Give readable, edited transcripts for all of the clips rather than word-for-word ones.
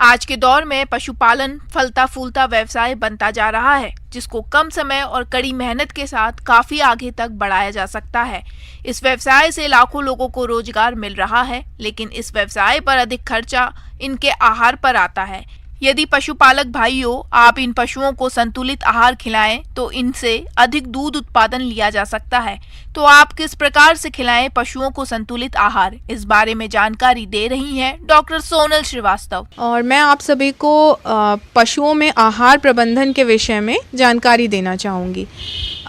आज के दौर में पशुपालन फलता फूलता व्यवसाय बनता जा रहा है, जिसको कम समय और कड़ी मेहनत के साथ काफी आगे तक बढ़ाया जा सकता है। इस व्यवसाय से लाखों लोगों को रोजगार मिल रहा है, लेकिन इस व्यवसाय पर अधिक खर्चा इनके आहार पर आता है। यदि पशुपालक भाइयों आप इन पशुओं को संतुलित आहार खिलाएं तो इनसे अधिक दूध उत्पादन लिया जा सकता है। तो आप किस प्रकार से खिलाएं पशुओं को संतुलित आहार, इस बारे में जानकारी दे रही हैं डॉक्टर सोनल श्रीवास्तव। और मैं आप सभी को पशुओं में आहार प्रबंधन के विषय में जानकारी देना चाहूँगी।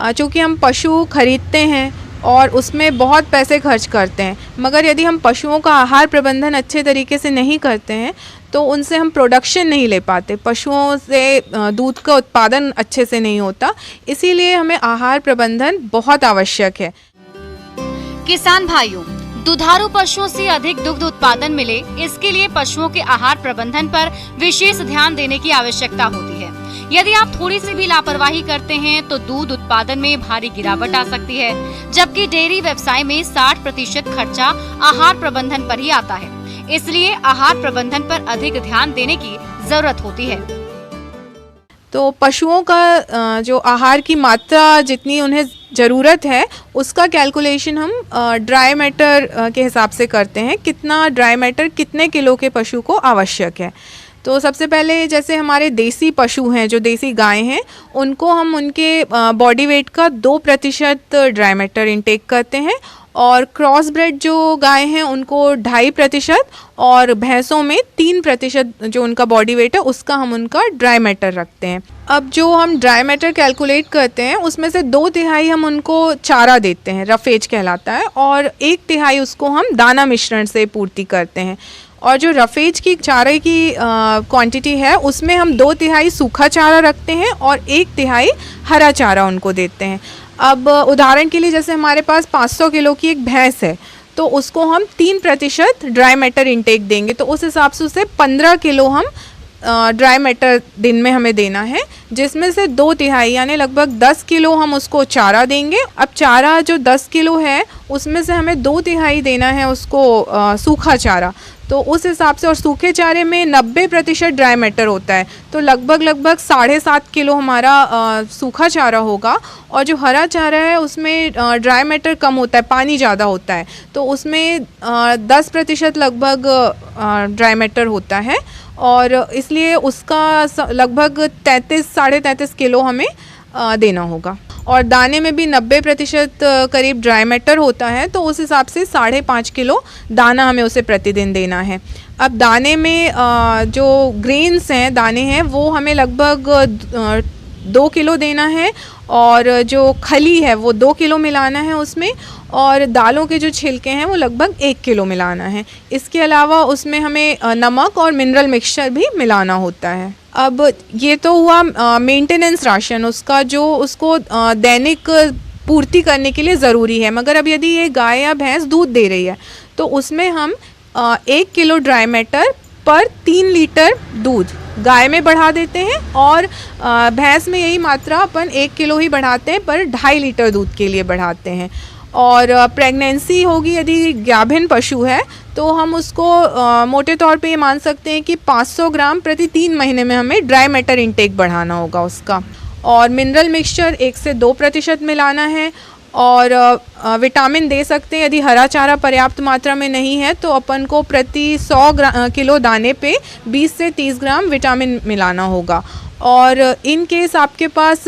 चूँकि हम पशु खरीदते हैं और उसमें बहुत पैसे खर्च करते हैं, मगर यदि हम पशुओं का आहार प्रबंधन अच्छे तरीके से नहीं करते हैं तो उनसे हम प्रोडक्शन नहीं ले पाते, पशुओं से दूध का उत्पादन अच्छे से नहीं होता। इसीलिए हमें आहार प्रबंधन बहुत आवश्यक है। किसान भाइयों, दुधारू पशुओं से अधिक दुग्ध उत्पादन मिले, इसके लिए पशुओं के आहार प्रबंधन पर विशेष ध्यान देने की आवश्यकता होती है। यदि आप थोड़ी सी भी लापरवाही करते हैं तो दूध उत्पादन में भारी गिरावट आ सकती है, जबकि डेयरी व्यवसाय में 60% खर्चा आहार प्रबंधन पर ही आता है। इसलिए आहार प्रबंधन पर अधिक ध्यान देने की जरूरत होती है। तो पशुओं का जो आहार की मात्रा जितनी उन्हें ज़रूरत है उसका कैलकुलेशन हम ड्राई मैटर के हिसाब से करते हैं। कितना ड्राई मैटर कितने किलो के पशु को आवश्यक है। तो सबसे पहले जैसे हमारे देसी पशु हैं, जो देसी गाय हैं, उनको हम उनके बॉडी वेट का 2% ड्राई मैटर इंटेक करते हैं, और क्रॉस ब्रेड जो गाय हैं उनको 2.5%, और भैंसों में 3% जो उनका बॉडी वेट है उसका हम उनका ड्राई मैटर रखते हैं। अब जो हम ड्राई मैटर कैलकुलेट करते हैं उसमें से 2/3 हम उनको चारा देते हैं, रफेज कहलाता है, और 1/3 उसको हम दाना मिश्रण से पूर्ति करते हैं। और जो रफेज की चारे की क्वांटिटी है उसमें हम 2/3 सूखा चारा रखते हैं और 1/3 हरा चारा उनको देते हैं। अब उदाहरण के लिए जैसे हमारे पास 500 किलो की एक भैंस है तो उसको हम 3% ड्राई मैटर इंटेक देंगे, तो उस हिसाब से उसे 15 किलो हम ड्राई मैटर दिन में हमें देना है, जिसमें से 2/3 यानी लगभग 10 किलो हम उसको चारा देंगे। अब चारा जो 10 किलो है उसमें से हमें 2/3 देना है उसको सूखा चारा, तो उस हिसाब से, और सूखे चारे में 90% ड्राई मैटर होता है, तो लगभग 7.5 किलो हमारा सूखा चारा होगा। और जो हरा चारा है उसमें ड्राई मैटर कम होता है, पानी ज़्यादा होता है, तो उसमें 10% लगभग ड्राई मैटर होता है, और इसलिए उसका लगभग 33-33.5 किलो हमें देना होगा। और दाने में भी 90% करीब ड्राई मैटर होता है, तो उस हिसाब से 5.5 किलो दाना हमें उसे प्रतिदिन देना है। अब दाने में जो ग्रेन्स हैं, दाने हैं, वो हमें लगभग 2 किलो देना है, और जो खली है वो 2 किलो मिलाना है उसमें, और दालों के जो छिलके हैं वो लगभग 1 किलो मिलाना है। इसके अलावा उसमें हमें नमक और मिनरल मिक्सचर भी मिलाना होता है। अब ये तो हुआ मेंटेनेंस राशन, उसका जो उसको दैनिक पूर्ति करने के लिए ज़रूरी है। मगर अब यदि ये गाय या भैंस दूध दे रही है तो उसमें हम 1 किलो ड्राई मैटर पर 3 लीटर दूध गाय में बढ़ा देते हैं, और भैंस में यही मात्रा अपन 1 किलो ही बढ़ाते हैं पर 2.5 लीटर दूध के लिए बढ़ाते हैं। और प्रेगनेंसी होगी यदि गाभिन पशु है तो हम उसको मोटे तौर पे ये मान सकते हैं कि 500 ग्राम प्रति 3 महीने में हमें ड्राई मैटर इंटेक बढ़ाना होगा उसका। और मिनरल मिक्सचर 1 से 2% मिलाना है, और विटामिन दे सकते हैं। यदि हरा चारा पर्याप्त मात्रा में नहीं है तो अपन को प्रति 100 किलो दाने पे 20 से 30 ग्राम विटामिन मिलाना होगा। और इन केस आपके पास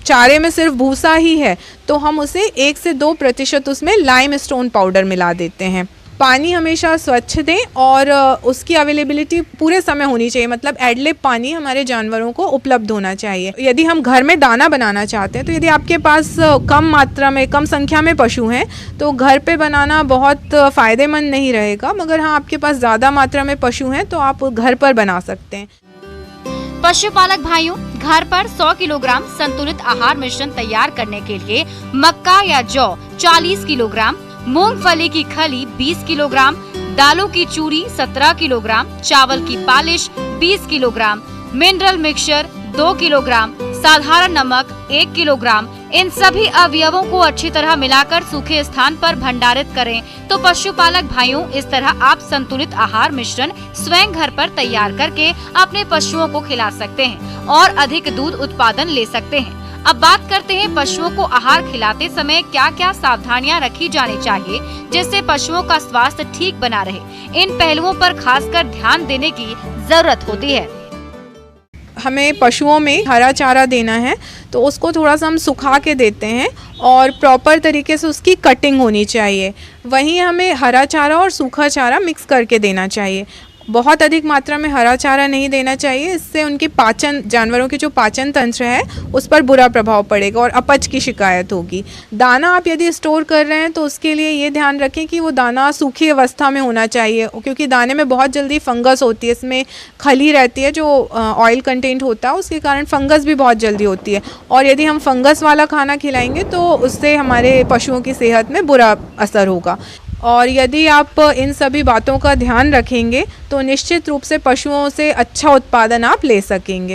चारे में सिर्फ भूसा ही है तो हम उसे 1 से 2% उसमें लाइम स्टोन पाउडर मिला देते हैं। पानी हमेशा स्वच्छ दें, और उसकी अवेलेबिलिटी पूरे समय होनी चाहिए, मतलब एडलिब पानी हमारे जानवरों को उपलब्ध होना चाहिए। यदि हम घर में दाना बनाना चाहते हैं तो यदि आपके पास कम मात्रा में, कम संख्या में पशु हैं तो घर पे बनाना बहुत फ़ायदेमंद नहीं रहेगा। मगर हाँ, आपके पास ज़्यादा मात्रा में पशु हैं तो आप घर पर बना सकते हैं। पशुपालक भाइयों, घर पर 100 किलोग्राम संतुलित आहार मिश्रण तैयार करने के लिए मक्का या जौ 40 किलोग्राम, मूंगफली की खली 20 किलोग्राम, दालों की चूरी 17 किलोग्राम, चावल की polish 20 kilogram, mineral mixture 2 kilogram, साधारण नमक 1 किलोग्राम, इन सभी अवयवों को अच्छी तरह मिलाकर सूखे स्थान पर भंडारित करें तो पशुपालक भाइयों, इस तरह आप संतुलित आहार मिश्रण स्वयं घर पर तैयार करके अपने पशुओं को खिला सकते हैं और अधिक दूध उत्पादन ले सकते हैं। अब बात करते हैं पशुओं को आहार खिलाते समय क्या क्या सावधानियां रखी जानी चाहिए जिससे पशुओं का स्वास्थ्य ठीक बना रहे। इन पहलुओं पर खासकर ध्यान देने की जरूरत होती है। हमें पशुओं में हरा चारा देना है तो उसको थोड़ा सा हम सुखा के देते हैं और प्रॉपर तरीके से उसकी कटिंग होनी चाहिए। वहीं हमें हरा चारा और सूखा चारा मिक्स करके देना चाहिए। बहुत अधिक मात्रा में हरा चारा नहीं देना चाहिए, इससे उनकी पाचन, जानवरों की जो पाचन तंत्र है उस पर बुरा प्रभाव पड़ेगा और अपच की शिकायत होगी। दाना आप यदि स्टोर कर रहे हैं तो उसके लिए ये ध्यान रखें कि वो दाना सूखी अवस्था में होना चाहिए, क्योंकि दाने में बहुत जल्दी फंगस होती है, इसमें खली रहती है जो ऑयल कंटेंट होता है, उसके कारण फंगस भी बहुत जल्दी होती है और यदि हम फंगस वाला खाना खिलाएंगे तो उससे हमारे पशुओं की सेहत में बुरा असर होगा। और यदि आप इन सभी बातों का ध्यान रखेंगे तो निश्चित रूप से पशुओं से अच्छा उत्पादन आप ले सकेंगे।